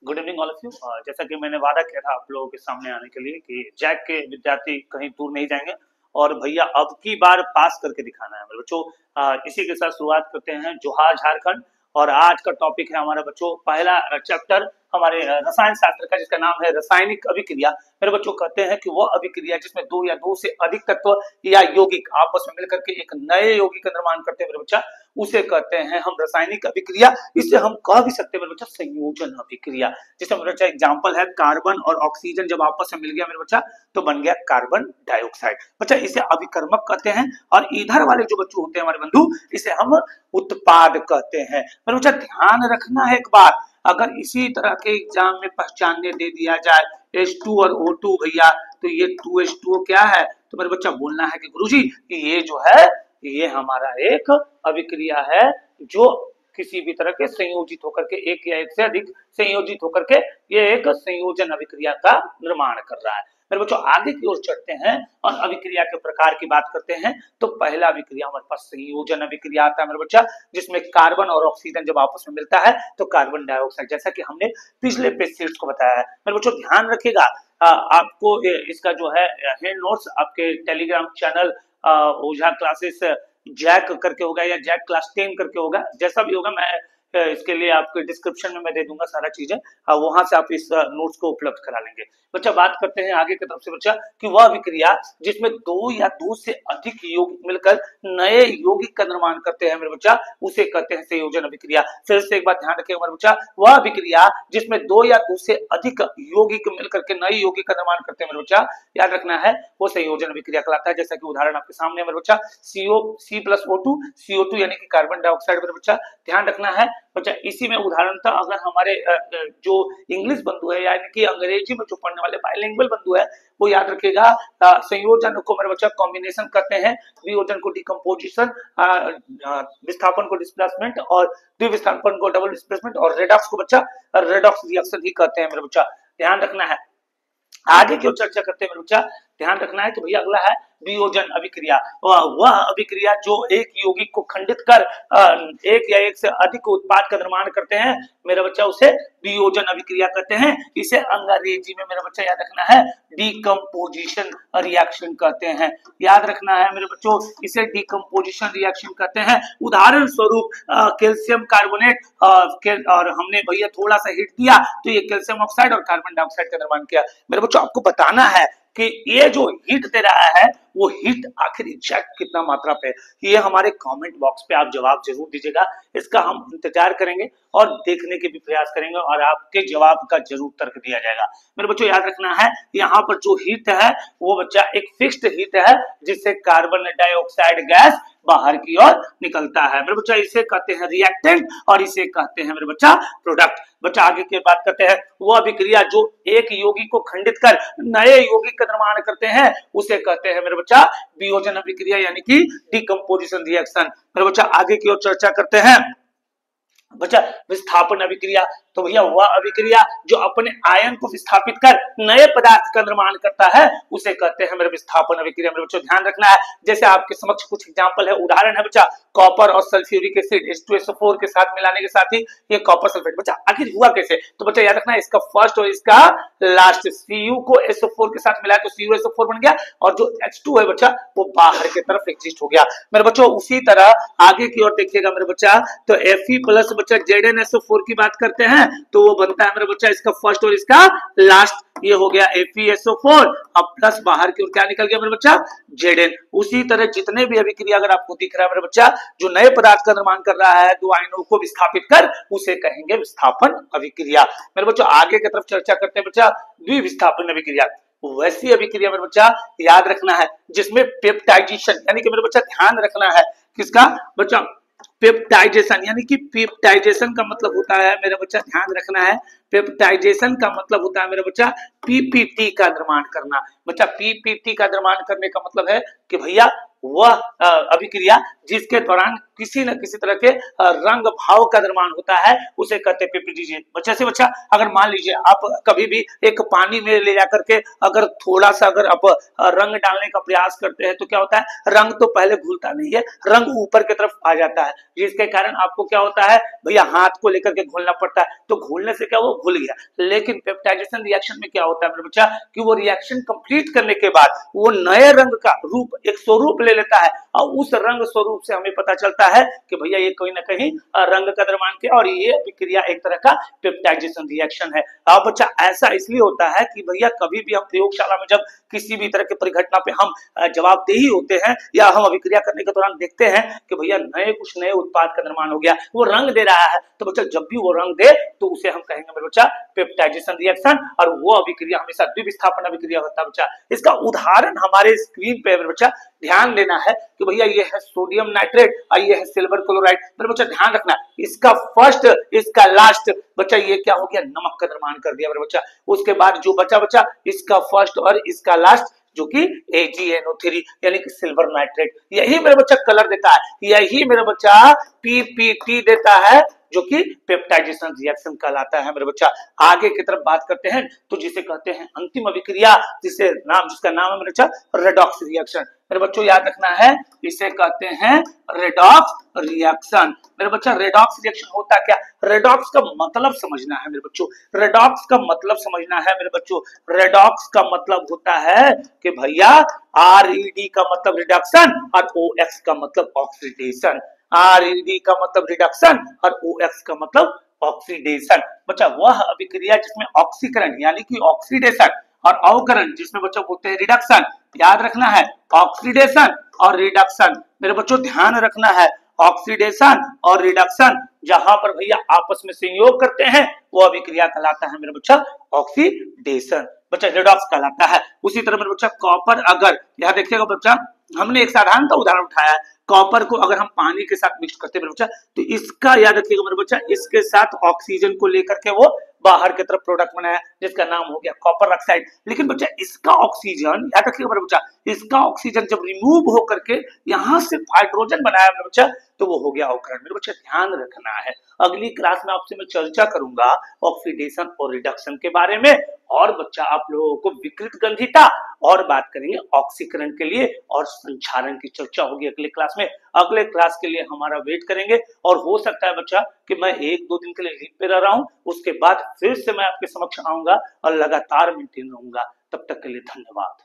Good evening all of you. जैसा कि मैंने वादा किया था आप लोगों के सामने आने के लिए कि जैक के विद्यार्थी कहीं दूर नहीं जाएंगे और भैया अब की बार पास करके दिखाना है मेरे बच्चों। इसी के साथ शुरुआत करते हैं जोहार झारखंड। और आज का टॉपिक है हमारा बच्चों पहला चैप्टर हमारे रसायन शास्त्र का, जिसका नाम है रासायनिक अभिक्रिया। मेरे बच्चों कहते हैं कि वह अभिक्रिया जिसमें दो या दो से अधिक तत्व या यौगिक आपस में मिलकर के एक नए यौगिक का निर्माण करते हैं मेरे बच्चा, उसे कहते हैं हम रासायनिक अभिक्रिया। इसे हम कह भी सकते हैं मेरे बच्चा संयोजन अभिक्रिया। जैसे मेरे बच्चा एग्जांपल है कार्बन और ऑक्सीजन जब आपस में मिल गया मेरे बच्चा तो बन गया कार्बन डाइऑक्साइड। बच्चा इसे अभिकर्मक कहते हैं। और इधर वाले जो बच्चे होते हैं हमारे बंधु, इसे हम उत्पाद कहते हैं। मेरे बच्चा ध्यान रखना है एक बात, अगर इसी तरह के एग्जाम में पहचानने दे दिया जाए H2 और O2 भैया, तो ये 2H2O क्या है, तो मेरे बच्चा बोलना है कि गुरुजी ये जो है ये हमारा एक अभिक्रिया है जो किसी भी तरह के संयोजित होकर के एक या एक से अधिक संयोजित होकर के ये एक संयोजन अभिक्रिया का निर्माण कर रहा है। मेरे बच्चों आगे की ओर चढ़ते हैं और अभिक्रिया के प्रकार की बात करते हैं। तो पहला अभिक्रिया हमारे पास संयोजन अभिक्रिया आता है मेरे बच्चा, जिसमें कार्बन और ऑक्सीजन जब आपस में मिलता है तो कार्बन डाइऑक्साइड, जैसा कि हमने पिछले पेज से इसको बताया है। मेरे बच्चों ध्यान रखिएगा, आपको इसका जो है हैंड नोट्स आपके टेलीग्राम चैनल ओझा क्लासेस जैक करके होगा या जैक क्लास 10 करके होगा, जैसा भी होगा मैं इसके लिए आपके डिस्क्रिप्शन में मैं दे दूंगा सारा चीजें, वहां से आप इस नोट्स को उपलब्ध करा लेंगे। बच्चा बात करते हैं आगे की तरफ से बच्चा कि वह अभिक्रिया जिसमें दो या दो से अधिक यौगिक मिलकर नए यौगिक का निर्माण करते हैं मेरे बच्चा, उसे कहते हैं संयोजन अभिक्रिया। फिर से एक बात ध्यान रखिएगा मेरे बच्चा, वह अभिक्रिया जिसमें दो या दो से अधिक यौगिक मिलकर के नए यौगिक का निर्माण करते हैं मेरे बच्चा, याद रखना है वो संयोजन अभिक्रिया कहलाता है। जैसा कि उदाहरण आपके सामने है मेरे बच्चा, CO+O2 CO2 यानी कि कार्बन डाइऑक्साइड। मेरे बच्चा ध्यान रखना है बच्चा, इसी में उदाहरण था अगर हमारे जो इंग्लिश बंधु है यानी कि अंग्रेजी में जो पढ़ने वाले बाइलिंगुअल बंधु है वो याद रखिएगा संयोजन को मेरे बच्चा कॉम्बिनेशन करते हैं, वियोजन को डिकम्पोजिशन, विस्थापन को डिस्प्लेसमेंट और द्विविस्थापन को डबल डिस्प्लेसमेंट और रेडॉक्स को बच्चा रेडॉक्स रिएक्शन ही कहते हैं मेरे बच्चा, ध्यान रखना है। आगे क्यों चर्चा करते हैं मेरे बच्चा, ध्यान रखना है कि भैया अगला है वियोजन अभिक्रिया। वह अभिक्रिया जो एक यौगिक को खंडित कर एक या एक से अधिक उत्पाद का निर्माण करते हैं मेरा बच्चा, उसे वियोजन अभिक्रिया कहते हैं। इसे अंग्रेजी में मेरा बच्चा याद रखना है डिकम्पोजिशन रिएक्शन कहते हैं। याद रखना है मेरे बच्चों, इसे डिकम्पोजिशन रिएक्शन कहते हैं। उदाहरण स्वरूप कैल्शियम कार्बोनेट और हमने भैया थोड़ा सा हिट दिया तो ये कैल्शियम ऑक्साइड और कार्बन डाइऑक्साइड का निर्माण किया। मेरे बच्चों आपको बताना है कि ये जो हीट दे रहा है वो हीट आखिर एग्जैक्ट कितना मात्रा पे, ये हमारे कमेंट बॉक्स पे आप जवाब जरूर दीजिएगा। इसका हम इंतजार करेंगे और देखने के भी प्रयास करेंगे और आपके जवाब का जरूर तर्क दिया जाएगा। मेरे बच्चों याद रखना है यहाँ पर जो हीट है वो बच्चा एक फिक्स्ड हीट है जिससे कार्बन डाइऑक्साइड गैस बाहर की ओर निकलता है। मेरे बच्चा इसे कहते हैं रिएक्टेंट और इसे कहते हैं मेरे बच्चा प्रोडक्ट। बच्चा आगे की बात करते हैं, वो अभिक्रिया जो एक यौगिक को खंडित कर नए यौगिक का निर्माण करते हैं उसे कहते हैं मेरे बच्चा वियोजन अभिक्रिया यानी कि डिकम्पोजिशन रिएक्शन। मेरे बच्चा आगे की ओर चर्चा करते हैं बच्चा विस्थापन अभिक्रिया। तो भैया वह अभिक्रिया जो अपने आयन को विस्थापित कर नए पदार्थ का निर्माण करता है उसे कहते हैं मेरे विस्थापन अभिक्रिया। मेरे बच्चों ध्यान रखना है, जैसे आपके समक्ष कुछ एग्जांपल है, उदाहरण है बच्चा कॉपर और सल्फ्यूरिक एसिड H2SO4 के साथ मिलाने के साथ ही ये कॉपर सल्फेट। बच्चा आखिर हुआ कैसे, तो बच्चा याद रखना है इसका फर्स्ट और इसका लास्ट, Cu को SO4 के साथ मिलाया तो CuSO4 बन गया और जो H2 है बच्चा वो बाहर की तरफ एग्जिस्ट हो गया। मेरे बच्चों उसी तरह आगे की ओर देखिएगा मेरे बच्चा, तो Fe प्लस बच्चा ZnSO4 की बात करते हैं तो वो बनता है मेरे बच्चा इसका फर्स्ट और इसका लास्ट, ये हो गया FeSO4। अब प्लस बाहर की ओर क्या निकल गया मेरे बच्चा Zn। उसी तरह जितने भी अभिक्रिया अगर आपको दिख रहा है मेरे बच्चा जो नए पदार्थ का निर्माण कर रहा है दो आयनों को विस्थापित कर उसे कहेंगे विस्थापन अभिक्रिया। मेरे बच्चों आगे की तरफ चर्चा करते हैं बच्चा द्विविस्थापन अभिक्रिया। वैसी अभिक्रिया मेरे बच्चा याद रखना है जिसमें पेप्टाइजेशन यानी कि मेरे बच्चा ध्यान रखना है किसका बच्चा, पेप्टाइजेशन यानी कि पेप्टाइजेशन का मतलब होता है मेरे बच्चा ध्यान रखना है, पेप्टाइजेशन का मतलब होता है मेरे बच्चा पीपीटी का निर्माण करना। बच्चा पीपीटी का निर्माण करने का मतलब है कि भैया वह अभिक्रिया जिसके दौरान किसी न किसी तरह के रंग भाव का निर्माण होता है उसे कहते हैं पीपीटी। बच्चा से बच्चा अगर मान लीजिए आप कभी भी एक पानी में ले जाकर के अगर थोड़ा सा अगर आप रंग डालने का प्रयास करते हैं तो क्या होता है, रंग तो पहले घुलता नहीं है, रंग ऊपर की तरफ आ जाता है। जिसके कारण आपको क्या होता है भैया, हाथ को लेकर के घोलना पड़ता है, तो घोलने से क्या वो घुल गया। लेकिन पेप्टाइजेशन रिएक्शन में क्या होता है मेरे बच्चा कि वो रिएक्शन कंप्लीट करने के बाद वो नए रंग का रूप, एक स्वरूप ले लेता है, और उस रंग स्वरूप से हमें पता चलता है कि भैया ये कोई ना कहीं रंग का निर्माण किया, और ये अभिक्रिया एक तरह का पेप्टाइजेशन रिएक्शन है। अब बच्चा ऐसा इसलिए होता है कि भैया कभी भी हम प्रयोगशाला में जब किसी भी तरह की परिघटना पे हम जवाबदेही होते हैं या हम अभिक्रिया करने के दौरान देखते हैं कि भैया कुछ नए उत्पाद का निर्माण हो गया, वो रंग दे रहा है, तो बच्चा जब भी वो रंग दे तो उसे हम कहेंगे मेरे बच्चा पेप्टाइजेशन रिएक्शन, और वो अभिक्रिया हमेशा द्विविस्थापन अभिक्रिया होता है बच्चा। इसका उदाहरण हमारे स्क्रीन पे मेरे बच्चा ध्यान देना है कि भैया ये है सोडियम नाइट्रेट और ये है सिल्वर क्लोराइड। मेरे बच्चा ध्यान रखना, इसका फर्स्ट इसका लास्ट, बच्चा ये क्या हो गया, नमक का निर्माण कर दिया मेरे बच्चा। उसके बाद जो बच्चा इसका फर्स्ट और इसका लास्ट जो कि AgNO3 यानी कि सिल्वर नाइट्रेट, यही मेरे बच्चा कलर देता है, यही मेरे बच्चा PPT देता है, जो कि पेप्टाइजेशन रिएक्शन कहलाता है मेरे बच्चा। आगे की तरफ बात करते हैं तो जिसे कहते हैं अंतिम अभिक्रिया, जिसका नाम है मेरे बच्चा रेडॉक्स रिएक्शन। मेरे बच्चों याद रखना है, इसे कहते हैं रेडॉक्स रिएक्शन। मेरे बच्चा रेडॉक्स रिएक्शन होता क्या, रेडॉक्स का मतलब समझना है मेरे बच्चों, रेडॉक्स का मतलब समझना है मेरे बच्चों। रेडॉक्स का मतलब होता है कि भैया RED का मतलब रिडक्शन और OX का मतलब ऑक्सीडेशन। RED का मतलब रिडक्शन और OX का मतलब ऑक्सीडेशन। बच्चा वह अभिक्रिया जिसमें ऑक्सीकरण यानी कि ऑक्सीडेशन और अवकरण जिसमें बच्चों बोलते हैं रिडक्शन। याद रखना है ऑक्सीडेशन और रिडक्शन, मेरे बच्चों ध्यान रखना है ऑक्सीडेशन और रिडक्शन जहां पर भैया आपस में संयोग करते हैं वो अभिक्रिया कहलाता है मेरे बच्चा ऑक्सीडेशन, बच्चा रिडॉक्स कहलाता है। उसी तरह मेरे बच्चा कॉपर, अगर यहाँ देखिएगा बच्चा हमने एक साधारण सा उदाहरण उठाया है, कॉपर को अगर हम पानी के साथ मिक्स करते हैं मेरे बच्चा तो इसका याद रखिएगा मेरे बच्चा, इसके साथ ऑक्सीजन को लेकर के वो बाहर की तरफ प्रोडक्ट बनाया जिसका नाम हो गया कॉपर ऑक्साइड। लेकिन बच्चा इसका ऑक्सीजन, याद रखिएगा मेरे बच्चा, इसका ऑक्सीजन जब रिमूव हो करके यहाँ से हाइड्रोजन बनाया मेरे बच्चा तो वो हो गया अवकरण। मेरे बच्चा ध्यान रखना है, अगली क्लास में आपसे मैं चर्चा करूंगा ऑक्सीडेशन और रिडक्शन के बारे में, और बच्चा आप लोगों को विकृत गंधिता और बात करेंगे ऑक्सीकरण के लिए, और संक्षारण की चर्चा होगी अगले क्लास में। अगले क्लास के लिए हमारा वेट करेंगे, और हो सकता है बच्चा कि मैं 1-2 दिन के लिए लीव पे रह रहा हूं, उसके बाद फिर से मैं आपके समक्ष आऊंगा और लगातार मेंटेन रहूंगा। तब तक के लिए धन्यवाद।